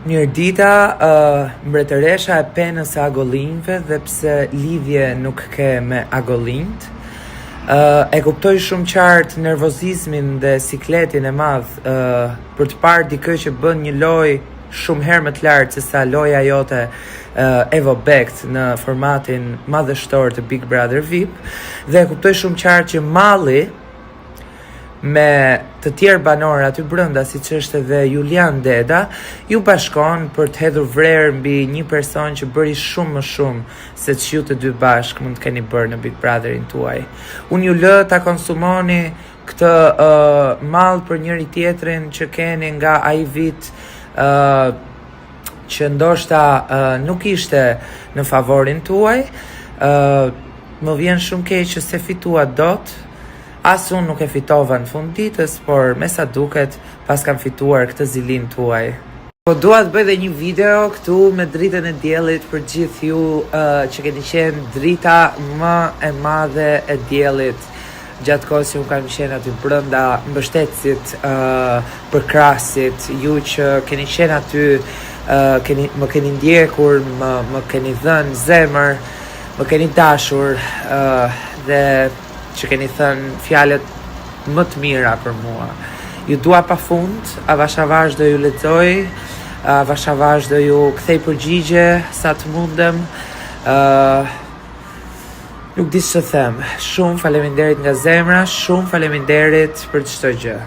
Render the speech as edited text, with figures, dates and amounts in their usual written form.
Mirdita, mbretëresha e penës e agollinjve dhe pse lidhje nuk ke me agollinjt. E kuptoj shumë qartë nervozizmin dhe sikletin e madh për të parë dikë që bën një lojë shumë herë më të lartë se sa loja jote Evo Bekt në formatin madhështor të Big Brother VIP, dhe e kuptoj shumë qartë që malli me të tjerë banorë aty brenda, siç është edhe Julian Deda, ju bashkon për të hedhur vrerë mbi një person që bëri shumë më shumë se që ju të dy bashk mund të keni bërë në Big Brotherin tuaj. Unë ju lë ta konsumoni këtë mall për njëri tjetrin që keni nga ai vit që ndoshta nuk ishte në favorin tuaj. Më vjen shumë keq që se fitua dot. As unë nuk e fitova në fund ditës, por me sa duket pas kam fituar këtë zilin tuaj. Po dua të bëj dhe një video këtu me dritën e diellit për gjithë ju që keni qenë drita më e madhe e diellit gjatë kohës që unë kam qenë aty brenda, mbështetësit për krasit, ju që keni qenë aty, më keni ndjekur, më keni dhënë zemër, më keni dashur dhe që keni thënë fjalët më të mira për mua. Ju dua pafund, avashavash do ju lexoj, avashavash do ju kthej përgjigje sa të mundem. Nuk di ç'të them. Shumë faleminderit nga zemra, shumë faleminderit për çdo gjë.